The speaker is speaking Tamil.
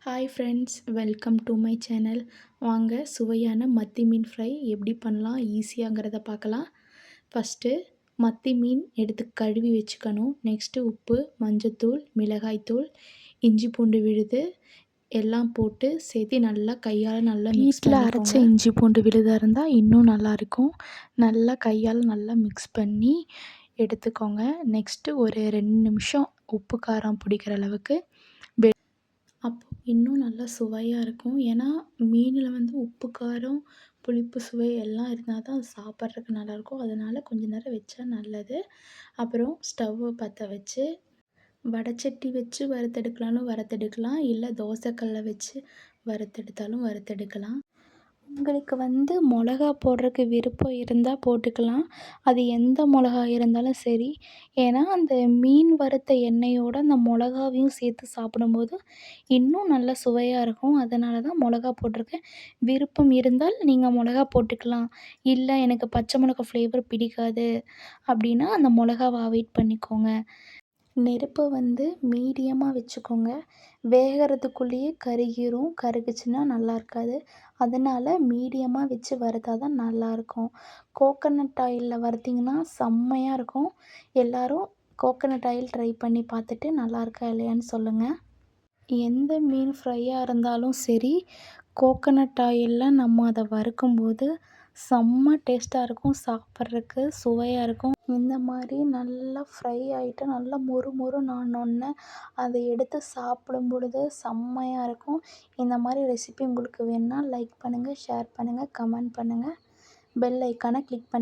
Hi friends, welcome to my channel. வாங்க சுவையான மத்தி மீன் ஃப்ரை எப்படி பண்ணலாம் ஈஸியாங்கிறத பார்க்கலாம். ஃபஸ்ட்டு மத்தி மீன் எடுத்து கழுவி வச்சுக்கணும். நெக்ஸ்ட்டு உப்பு, மஞ்சத்தூள், மிளகாய்த்தூள், இஞ்சி பூண்டு விழுது எல்லாம் போட்டு சேர்த்து நல்லா கையால் நல்லா மிக்ஸ் வீட்டில் பண்ணிக்கோங்க. அரைச்ச இஞ்சி பூண்டு விழுதாக இருந்தால் இன்னும் நல்லாயிருக்கும். நல்லா கையால் நல்லா மிக்ஸ் பண்ணி எடுத்துக்கோங்க. நெக்ஸ்ட்டு ஒரு 2 நிமிஷம் உப்பு காரம் பிடிக்கிற அளவுக்கு அப்போ இன்னும் நல்லா சுவையாக இருக்கும். ஏன்னா மீனில் வந்து உப்பு, காரம், புளிப்பு சுவை எல்லாம் இருந்தால் தான் அது சாப்பிட்றதுக்கு நல்லாயிருக்கும். அதனால் கொஞ்ச நேரம் வச்சா நல்லது. அப்புறம் ஸ்டவ்வை பற்ற வச்சு வடைச்சட்டி வச்சு வறுத்தெடுக்கலாம்னு வறுத்தெடுக்கலாம். இல்லை தோசைக்கல்ல வச்சு வறுத்தெடுத்தாலும் வறுத்தெடுக்கலாம். உங்களுக்கு வந்து மிளகா போடுறதுக்கு விருப்பம் இருந்தால் போட்டுக்கலாம். அது எந்த மிளகா இருந்தாலும் சரி. ஏன்னா அந்த மீன் வறுத்த எண்ணெயோடு அந்த மிளகாவையும் சேர்த்து சாப்பிடும்போது இன்னும் நல்லா சுவையாக இருக்கும். அதனால தான் மிளகா போட்டிருக்கேன். விருப்பம் இருந்தால் நீங்கள் மிளகா போட்டுக்கலாம். இல்லை எனக்கு பச்சை மிளகா ஃப்ளேவர் பிடிக்காது அப்படின்னா அந்த மிளகாவை அவாய்ட் பண்ணிக்கோங்க. நெருப்பை வந்து மீடியமாக வச்சுக்கோங்க. வேகிறதுக்குள்ளேயே கருகிரும். கருகுச்சுன்னா நல்லா இருக்காது. அதனால் மீடியமாக வச்சு வறுத்தா தான் நல்லாயிருக்கும். கோகனட் ஆயிலில் வறுத்திங்கன்னா செம்மையாக இருக்கும். எல்லோரும் கோகனட் ஆயில் ட்ரை பண்ணி பார்த்துட்டு நல்லா இருக்கா இல்லையான்னு சொல்லுங்கள். எந்த மீன் ஃப்ரையாக இருந்தாலும் சரி, கோகனட் ஆயிலில் நம்ம அதை வறுக்கும்போது செம்ம டேஸ்ட்டாக இருக்கும். சாப்பிட்றதுக்கு சுவையாக இருக்கும். இந்த மாதிரி நல்லா ஃப்ரை ஆகிட்டு நல்லா மொறு மொறுன்னு ஆனோடனே அதை எடுத்து சாப்பிடும் பொழுது செம்மையாக இருக்கும். இந்த மாதிரி ரெசிபி உங்களுக்கு வேணும்னா லைக் பண்ணுங்கள், ஷேர் பண்ணுங்கள், கமெண்ட் பண்ணுங்கள், பெல் ஐக்கானை கிளிக் பண்ணி